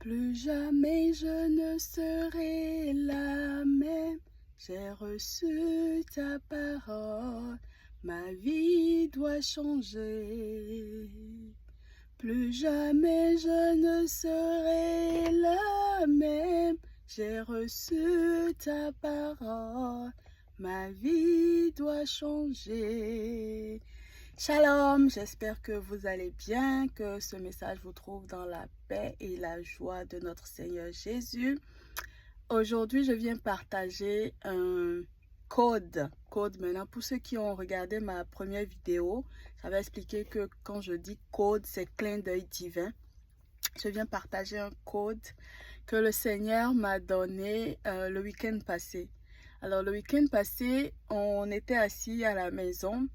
Plus jamais je ne serai la même. J'ai reçu ta parole, ma vie doit changer. Plus jamais je ne serai la même. J'ai reçu ta parole, ma vie doit changer. Shalom, j'espère que vous allez bien, que ce message vous trouve dans la paix et la joie de notre Seigneur Jésus. Aujourd'hui, je viens partager un code maintenant. Pour ceux qui ont regardé ma première vidéo, j'avais expliqué que quand je dis code, c'est clin d'œil divin. Je viens partager un code que le Seigneur m'a donné le week-end passé. Alors, le week-end passé, on était assis à la maison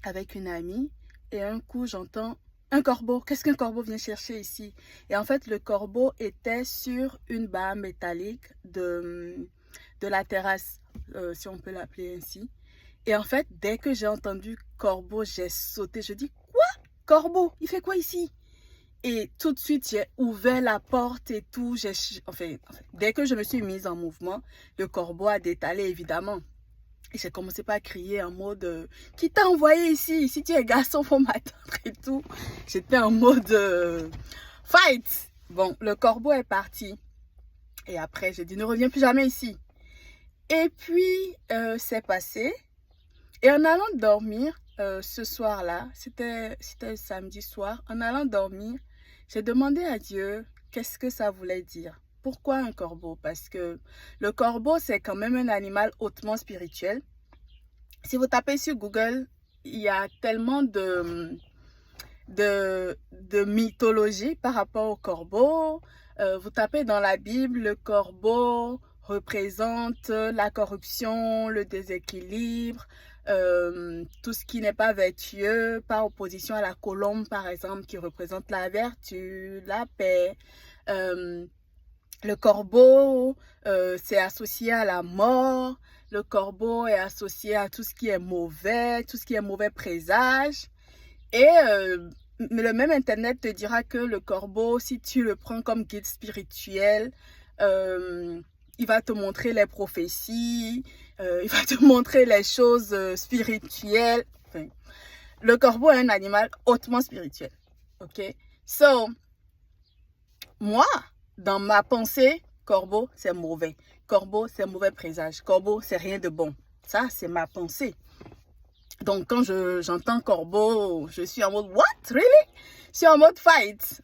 avec une amie et un coup j'entends un corbeau. Qu'est-ce qu'un corbeau vient chercher ici? Et en fait le corbeau était sur une barre métallique de la terrasse, si on peut l'appeler ainsi. Et en fait dès que j'ai entendu corbeau, j'ai sauté. Je dis quoi? Corbeau? Il fait quoi ici? Et tout de suite j'ai ouvert la porte et tout. Enfin, dès que je me suis mise en mouvement, le corbeau a détalé évidemment. Et j'ai commencé par crier en mode qui t'a envoyé ici? Si tu es garçon, faut m'attendre et tout. J'étais en mode fight. Bon, le corbeau est parti. Et après, j'ai dit ne reviens plus jamais ici. Et puis, c'est passé. Et en allant dormir, ce soir-là, c'était samedi soir, en allant dormir, j'ai demandé à Dieu qu'est-ce que ça voulait dire. Pourquoi un corbeau? Parce que le corbeau, c'est quand même un animal hautement spirituel. Si vous tapez sur Google, il y a tellement de mythologie par rapport au corbeau. Vous tapez dans la Bible, le corbeau représente la corruption, le déséquilibre, tout ce qui n'est pas vertueux, par opposition à la colombe, par exemple, qui représente la vertu, la paix. Le corbeau, c'est associé à la mort. Le corbeau est associé à tout ce qui est mauvais, tout ce qui est mauvais présage. Et le même Internet te dira que le corbeau, si tu le prends comme guide spirituel, il va te montrer les prophéties, il va te montrer les choses spirituelles. Enfin, le corbeau est un animal hautement spirituel. Ok? So, moi, dans ma pensée, corbeau, c'est mauvais. Corbeau, c'est mauvais présage. Corbeau, c'est rien de bon. Ça, c'est ma pensée. Donc, quand j'entends corbeau, je suis en mode, what? Really? Je suis en mode fight.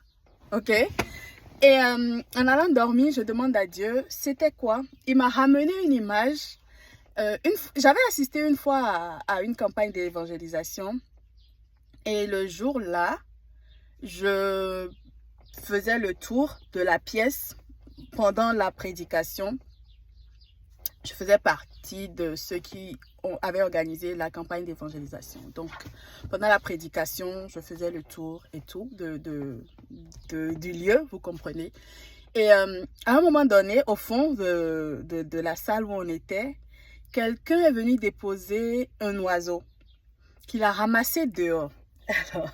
Ok? Et en allant dormir, je demande à Dieu, c'était quoi? Il m'a ramené une image. J'avais assisté une fois à une campagne d'évangélisation. Et le jour-là, je faisais le tour de la pièce pendant la prédication. Je faisais partie de ceux qui avaient organisé la campagne d'évangélisation. Donc, pendant la prédication, je faisais le tour et tout du lieu, vous comprenez. Et à un moment donné, au fond de la salle où on était, quelqu'un est venu déposer un oiseau qu'il a ramassé dehors. Alors,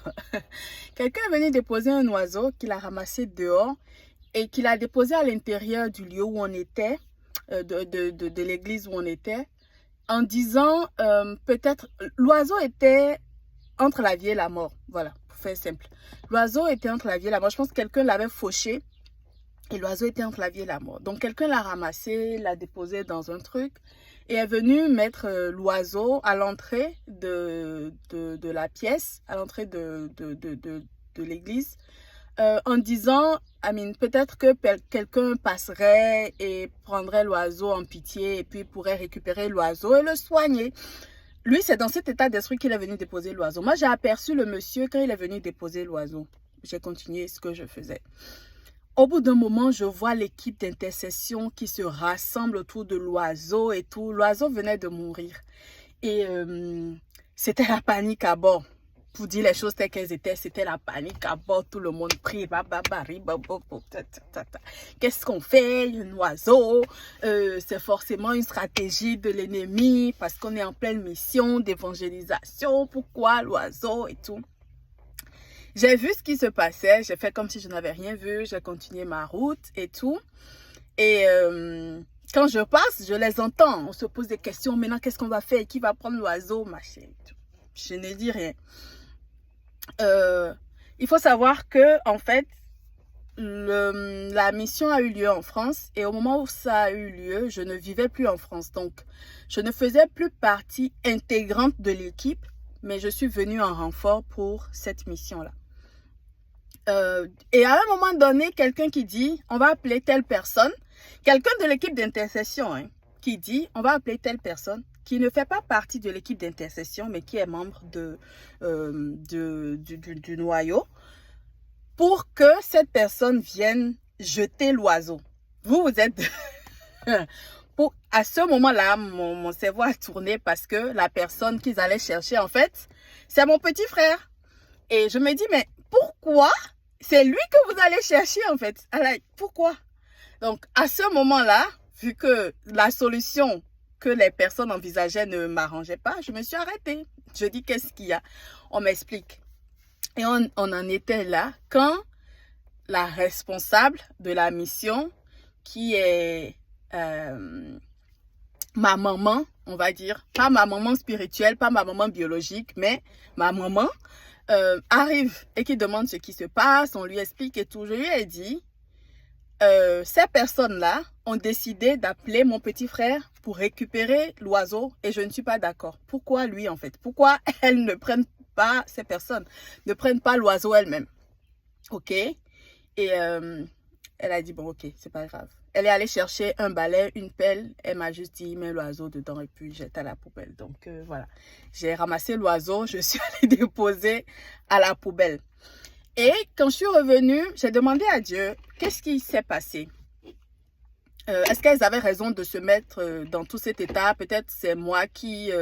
quelqu'un est venu déposer un oiseau qu'il a ramassé dehors et qu'il a déposé à l'intérieur du lieu où on était, de l'église où on était, en disant peut-être l'oiseau était entre la vie et la mort. Voilà, pour faire simple. L'oiseau était entre la vie et la mort. Je pense que quelqu'un l'avait fauché et l'oiseau était entre la vie et la mort. Donc quelqu'un l'a ramassé, l'a déposé dans un truc et est venu mettre l'oiseau à l'entrée de la pièce, à l'entrée de l'église, en disant, peut-être que quelqu'un passerait et prendrait l'oiseau en pitié et puis pourrait récupérer l'oiseau et le soigner. Lui, c'est dans cet état d'esprit qu'il est venu déposer l'oiseau. Moi, j'ai aperçu le monsieur quand il est venu déposer l'oiseau. J'ai continué ce que je faisais. Au bout d'un moment, je vois l'équipe d'intercession qui se rassemble autour de l'oiseau et tout. L'oiseau venait de mourir. Et c'était la panique à bord. Pour dire les choses telles qu'elles étaient, c'était la panique à bord. Tout le monde prie. Qu'est-ce qu'on fait? Un oiseau. C'est forcément une stratégie de l'ennemi parce qu'on est en pleine mission d'évangélisation. Pourquoi l'oiseau et tout? J'ai vu ce qui se passait, j'ai fait comme si je n'avais rien vu, j'ai continué ma route et tout. Et quand je passe, je les entends. On se pose des questions. Maintenant, qu'est-ce qu'on va faire? Qui va prendre l'oiseau? Machin. Je ne dis rien. Il faut savoir que, en fait, la mission a eu lieu en France. Et au moment où ça a eu lieu, je ne vivais plus en France. Donc, je ne faisais plus partie intégrante de l'équipe. Mais je suis venue en renfort pour cette mission-là. Et à un moment donné, quelqu'un qui dit, on va appeler telle personne, quelqu'un de l'équipe d'intercession, hein, qui dit, on va appeler telle personne, qui ne fait pas partie de l'équipe d'intercession, mais qui est membre du noyau, pour que cette personne vienne jeter l'oiseau. Vous êtes... À ce moment-là, mon cerveau a tourné parce que la personne qu'ils allaient chercher, en fait, c'est mon petit frère. Et je me dis, mais pourquoi c'est lui que vous allez chercher, en fait? Alors, pourquoi? Donc, à ce moment-là, vu que la solution que les personnes envisageaient ne m'arrangeait pas, je me suis arrêtée. Je dis, qu'est-ce qu'il y a? On m'explique. Et on en était là quand la responsable de la mission, qui est ma maman, on va dire, pas ma maman spirituelle, pas ma maman biologique, mais ma maman, arrive et qui demande ce qui se passe, on lui explique et tout. Je lui ai dit, ces personnes-là ont décidé d'appeler mon petit frère pour récupérer l'oiseau et je ne suis pas d'accord. Pourquoi lui en fait? Pourquoi elles ne prennent pas, ces personnes, ne prennent pas l'oiseau elles-mêmes? Ok? Et elle a dit, bon ok, c'est pas grave. Elle est allée chercher un balai, une pelle. Elle m'a juste dit, mets l'oiseau dedans et puis jette à la poubelle. Donc voilà, j'ai ramassé l'oiseau, je suis allée déposer à la poubelle. Et quand je suis revenue, j'ai demandé à Dieu, qu'est-ce qui s'est passé? Est-ce qu'elles avaient raison de se mettre dans tout cet état? Peut-être c'est moi qui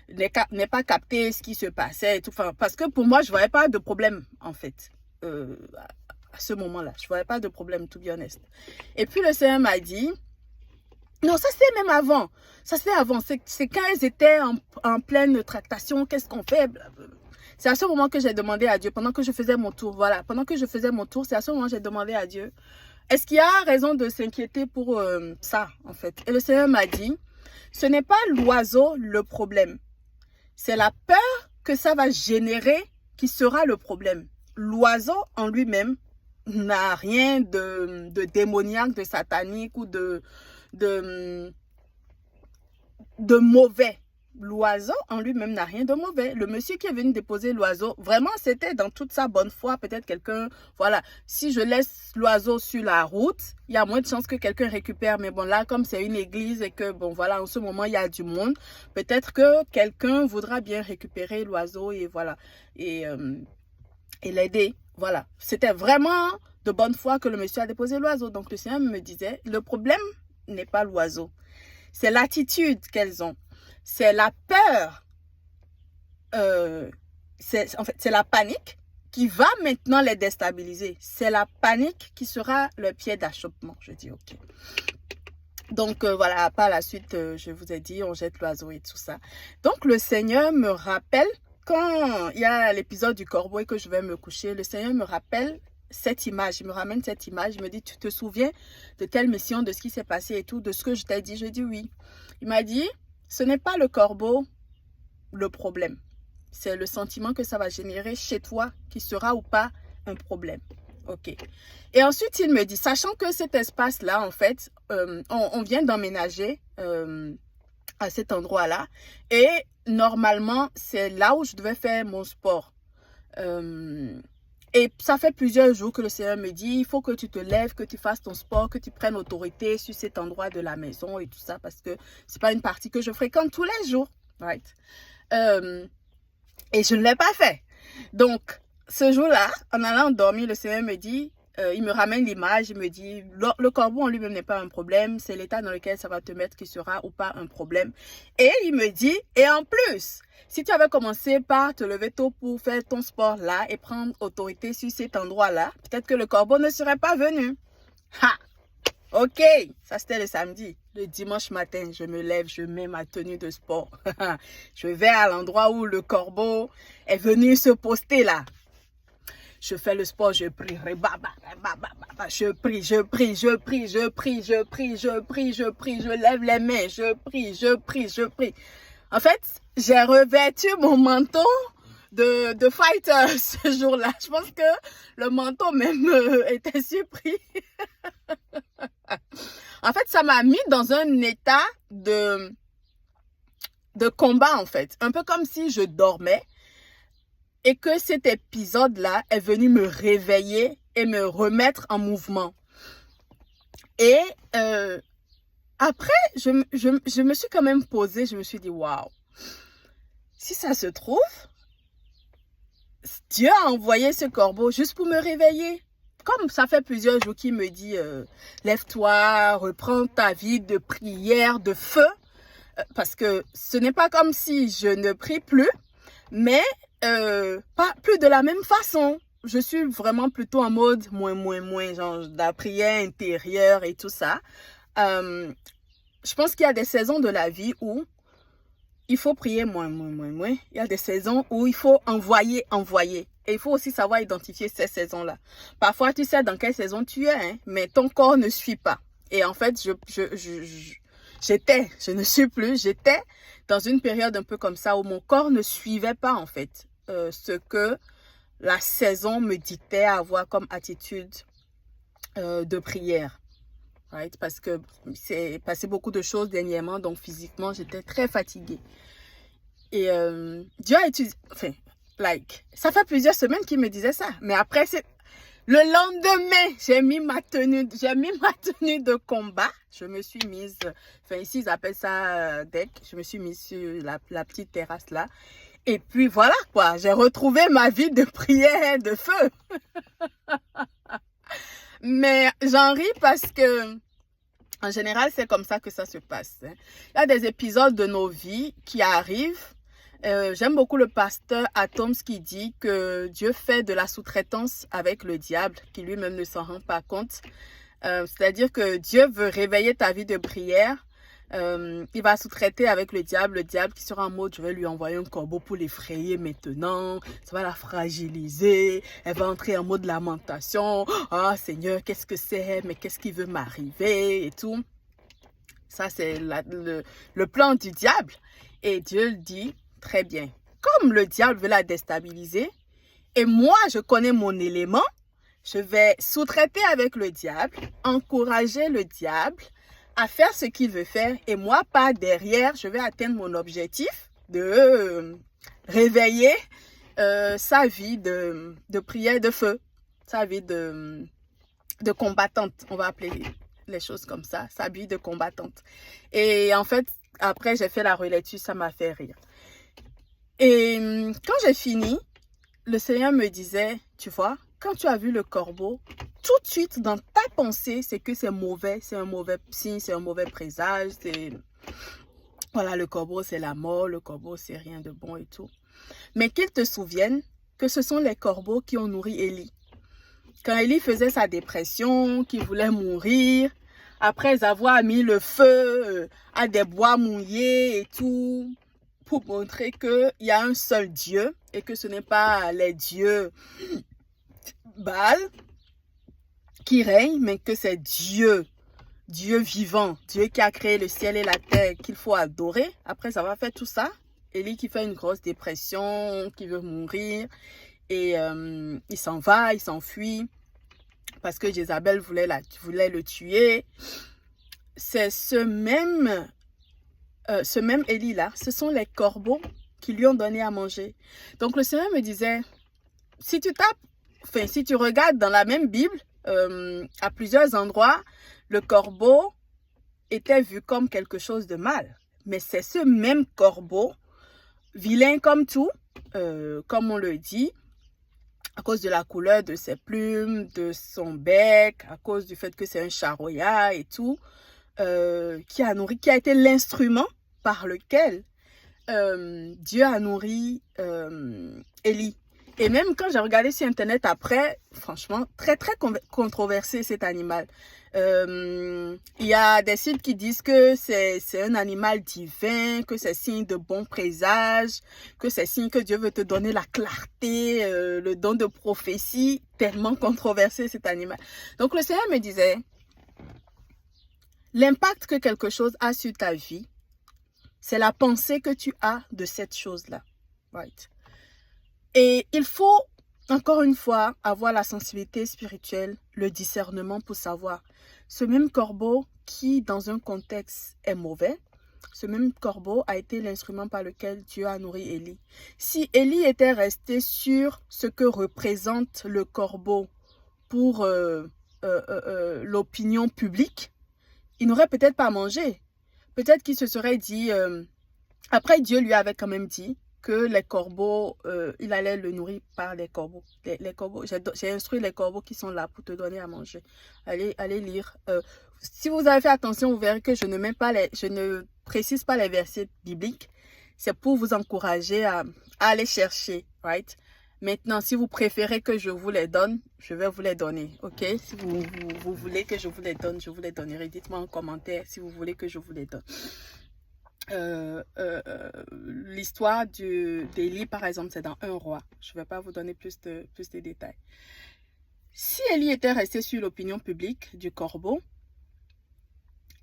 n'ai pas capté ce qui se passait et tout. Enfin, parce que pour moi, je ne voyais pas de problème en fait. À ce moment-là, je ne voyais pas de problème, to be honest. Et puis le Seigneur m'a dit, non, ça c'est même avant. Ça c'est avant. C'est quand elles étaient en pleine tractation, qu'est-ce qu'on fait? C'est à ce moment que j'ai demandé à Dieu, pendant que je faisais mon tour. Voilà, pendant que je faisais mon tour, c'est à ce moment que j'ai demandé à Dieu, est-ce qu'il y a raison de s'inquiéter pour ça, en fait? Et le Seigneur m'a dit, ce n'est pas l'oiseau le problème. C'est la peur que ça va générer qui sera le problème. L'oiseau en lui-même n'a rien de démoniaque, de satanique ou de mauvais. L'oiseau en lui-même n'a rien de mauvais. Le monsieur qui est venu déposer l'oiseau, vraiment, c'était dans toute sa bonne foi. Peut-être quelqu'un, voilà, si je laisse l'oiseau sur la route, il y a moins de chances que quelqu'un récupère. Mais bon, là, comme c'est une église et que, bon, voilà, en ce moment, il y a du monde, peut-être que quelqu'un voudra bien récupérer l'oiseau et voilà, et l'aider. Voilà, c'était vraiment de bonne foi que le monsieur a déposé l'oiseau. Donc, le Seigneur me disait, le problème n'est pas l'oiseau. C'est l'attitude qu'elles ont. C'est la peur. En fait, c'est la panique qui va maintenant les déstabiliser. C'est la panique qui sera le pied d'achoppement. Je dis OK. Donc, voilà, par la suite, je vous ai dit, on jette l'oiseau et tout ça. Donc, le Seigneur me rappelle, quand il y a l'épisode du corbeau et que je vais me coucher, le Seigneur me rappelle cette image, il me ramène cette image, il me dit, tu te souviens de telle mission, de ce qui s'est passé et tout, de ce que je t'ai dit? Je dis oui. Il m'a dit, ce n'est pas le corbeau le problème, c'est le sentiment que ça va générer chez toi qui sera ou pas un problème. Ok. Et ensuite, il me dit, sachant que cet espace-là, en fait, on vient d'emménager à cet endroit-là et normalement, c'est là où je devais faire mon sport. Et ça fait plusieurs jours que le Seigneur me dit, il faut que tu te lèves, que tu fasses ton sport, que tu prennes autorité sur cet endroit de la maison et tout ça, parce que c'est pas une partie que je fréquente tous les jours. Right? Et je ne l'ai pas fait. Donc, ce jour-là, en allant dormir, le Seigneur me dit, il me ramène l'image, il me dit, le corbeau en lui-même n'est pas un problème, c'est l'état dans lequel ça va te mettre qui sera ou pas un problème. Et il me dit, et en plus, si tu avais commencé par te lever tôt pour faire ton sport là et prendre autorité sur cet endroit-là, peut-être que le corbeau ne serait pas venu. Ha! Ok, ça c'était le samedi. Le dimanche matin, je me lève, je mets ma tenue de sport. Je vais à l'endroit où le corbeau est venu se poster là. je fais le sport, je prierai, je prie, je prie, je prie, je prie, je prie, je prie, je prie, je lève les mains, je prie, je prie, je prie. En fait, j'ai revêtu mon manteau de fighter ce jour-là. Je pense que le manteau même était surpris. En fait, ça m'a mis dans un état de combat, en fait. Un peu comme si je dormais et que cet épisode-là est venu me réveiller et me remettre en mouvement. Et après, je me suis quand même posée, je me suis dit, waouh, si ça se trouve, Dieu a envoyé ce corbeau juste pour me réveiller. Comme ça fait plusieurs jours qu'il me dit, lève-toi, reprends ta vie de prière, de feu. Parce que ce n'est pas comme si je ne prie plus, mais pas plus de la même façon. Je suis vraiment plutôt en mode moins, genre de la prière intérieure et tout ça. Je pense qu'il y a des saisons de la vie où il faut prier moins. Il y a des saisons où il faut envoyer. Et il faut aussi savoir identifier ces saisons-là. Parfois, tu sais dans quelle saison tu es, hein, mais ton corps ne suit pas. Et en fait, je ne suis plus, j'étais dans une période un peu comme ça où mon corps ne suivait pas en fait ce que la saison me dictait à avoir comme attitude de prière. Right? Parce que c'est passé beaucoup de choses dernièrement, donc physiquement, j'étais très fatiguée. Et Dieu a utilisé, enfin, ça fait plusieurs semaines qu'il me disait ça. Mais après, le lendemain, j'ai mis ma tenue de combat. Je me suis mise, enfin ici ils appellent ça deck. Je me suis mise sur la petite terrasse là. Et puis voilà quoi, j'ai retrouvé ma vie de prière de feu. Mais j'en ris parce que en général, c'est comme ça que ça se passe. Il y a des épisodes de nos vies qui arrivent. J'aime beaucoup le pasteur Atoms qui dit que Dieu fait de la sous-traitance avec le diable, qui lui-même ne s'en rend pas compte. C'est-à-dire que Dieu veut réveiller ta vie de prière. Il va sous-traiter avec le diable qui sera en mode, je vais lui envoyer un corbeau pour l'effrayer maintenant, ça va la fragiliser, elle va entrer en mode lamentation, ah Seigneur, qu'est-ce que c'est, mais qu'est-ce qui veut m'arriver et tout. Ça, c'est le plan du diable. Et Dieu le dit, très bien, comme le diable veut la déstabiliser, et moi, je connais mon élément, je vais sous-traiter avec le diable, encourager le diable à faire ce qu'il veut faire. Et moi, par derrière, je vais atteindre mon objectif de réveiller sa vie de prière de feu, sa vie de combattante, on va appeler les choses comme ça, sa vie de combattante. Et en fait, après, j'ai fait la relecture, ça m'a fait rire. Et quand j'ai fini, le Seigneur me disait, tu vois, quand tu as vu le corbeau, tout de suite dans ta pensée, c'est que c'est mauvais, c'est un mauvais signe, c'est un mauvais présage. Voilà, le corbeau, c'est la mort, le corbeau, c'est rien de bon et tout. Mais qu'il te souvienne que ce sont les corbeaux qui ont nourri Élie. Quand Élie faisait sa dépression, qu'il voulait mourir, après avoir mis le feu à des bois mouillés et tout, pour montrer qu'il y a un seul Dieu et que ce n'est pas les dieux Baal qui règne, mais que c'est Dieu vivant, Dieu qui a créé le ciel et la terre, qu'il faut adorer. Après avoir fait tout ça, Élie qui fait une grosse dépression, qui veut mourir, et il s'en va, il s'enfuit, parce que Jézabel voulait le tuer. C'est ce même Élie-là, ce sont les corbeaux qui lui ont donné à manger. Donc le Seigneur me disait, si tu regardes dans la même Bible, à plusieurs endroits, le corbeau était vu comme quelque chose de mal. Mais c'est ce même corbeau, vilain comme tout, comme on le dit, à cause de la couleur de ses plumes, de son bec, à cause du fait que c'est un charognard et tout, qui a été l'instrument par lequel Dieu a nourri Élie. Et même quand j'ai regardé sur Internet après, franchement, très controversé cet animal. Il y a des sites qui disent que c'est un animal divin, que c'est signe de bon présage, que c'est signe que Dieu veut te donner la clarté, le don de prophétie. Tellement controversé cet animal. Donc le Seigneur me disait, l'impact que quelque chose a sur ta vie, c'est la pensée que tu as de cette chose-là. Right? Et il faut, encore une fois, avoir la sensibilité spirituelle, le discernement pour savoir. Ce même corbeau qui, dans un contexte, est mauvais, ce même corbeau a été l'instrument par lequel Dieu a nourri Élie. Si Élie était resté sur ce que représente le corbeau pour l'opinion publique, il n'aurait peut-être pas mangé. Peut-être qu'il se serait dit... après, Dieu lui avait quand même dit que les corbeaux, il allait le nourrir par les corbeaux. Les corbeaux, j'ai instruit les corbeaux qui sont là pour te donner à manger. Allez lire. Si vous avez fait attention, vous verrez que je ne précise pas les versets bibliques. C'est pour vous encourager à aller chercher, right? Maintenant, si vous préférez que je vous les donne, je vais vous les donner, ok? Si vous voulez que je vous les donne, je vous les donnerai. Dites-moi en commentaire si vous voulez que je vous les donne. L'histoire d'Élie, par exemple, c'est dans 1 Roi. Je ne vais pas vous donner plus de détails. Si Élie était resté sur l'opinion publique du corbeau,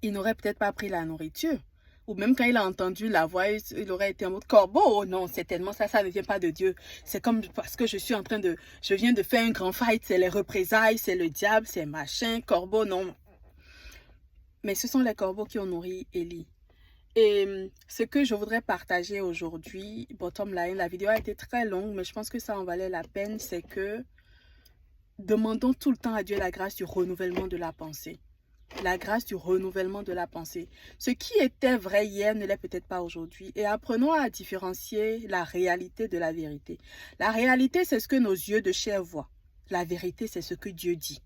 il n'aurait peut-être pas pris la nourriture. Ou même quand il a entendu la voix, il aurait été en mode corbeau. Oh non, c'est tellement ça ne vient pas de Dieu. C'est comme parce que je viens de faire un grand fight, c'est les représailles, c'est le diable, c'est machin, corbeau, non. Mais ce sont les corbeaux qui ont nourri Élie. Et ce que je voudrais partager aujourd'hui, bottom line, la vidéo a été très longue, mais je pense que ça en valait la peine, c'est que demandons tout le temps à Dieu la grâce du renouvellement de la pensée. La grâce du renouvellement de la pensée. Ce qui était vrai hier ne l'est peut-être pas aujourd'hui. Et apprenons à différencier la réalité de la vérité. La réalité, c'est ce que nos yeux de chair voient. La vérité, c'est ce que Dieu dit.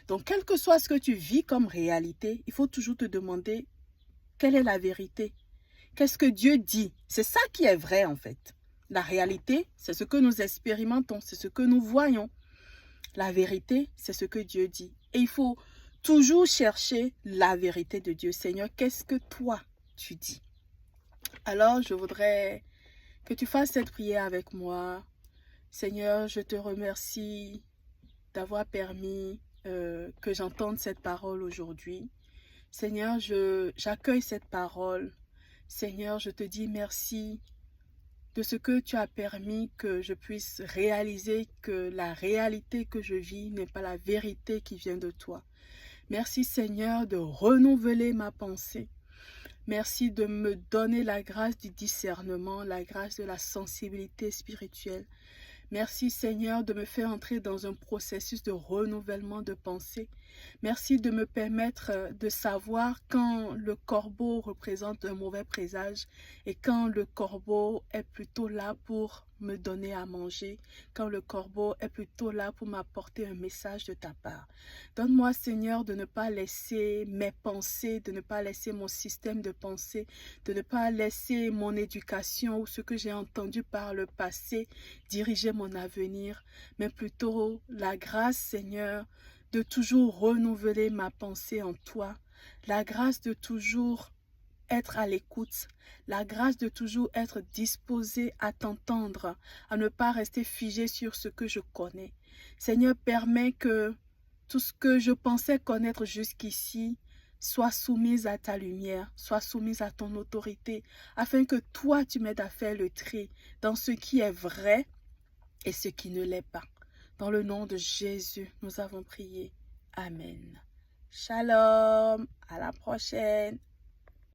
Donc, quel que soit ce que tu vis comme réalité, il faut toujours te demander quelle est la vérité? Qu'est-ce que Dieu dit? C'est ça qui est vrai en fait. La réalité, c'est ce que nous expérimentons, c'est ce que nous voyons. La vérité, c'est ce que Dieu dit. Et il faut toujours chercher la vérité de Dieu. Seigneur, qu'est-ce que toi tu dis? Alors, je voudrais que tu fasses cette prière avec moi. Seigneur, je te remercie d'avoir permis que j'entende cette parole aujourd'hui. Seigneur, j'accueille cette parole. Seigneur, je te dis merci de ce que tu as permis que je puisse réaliser que la réalité que je vis n'est pas la vérité qui vient de toi. Merci Seigneur de renouveler ma pensée. Merci de me donner la grâce du discernement, la grâce de la sensibilité spirituelle. Merci Seigneur de me faire entrer dans un processus de renouvellement de pensée. Merci de me permettre de savoir quand le corbeau représente un mauvais présage et quand le corbeau est plutôt là pour me donner à manger, quand le corbeau est plutôt là pour m'apporter un message de ta part. Donne-moi Seigneur de ne pas laisser mes pensées, de ne pas laisser mon système de pensée, de ne pas laisser mon éducation ou ce que j'ai entendu par le passé diriger mon avenir, mais plutôt la grâce Seigneur de toujours renouveler ma pensée en toi, la grâce de toujours être à l'écoute, la grâce de toujours être disposé à t'entendre, à ne pas rester figé sur ce que je connais. Seigneur, permets que tout ce que je pensais connaître jusqu'ici soit soumise à ta lumière, soit soumise à ton autorité, afin que toi, tu m'aides à faire le tri dans ce qui est vrai et ce qui ne l'est pas. Dans le nom de Jésus, nous avons prié. Amen. Shalom. À la prochaine.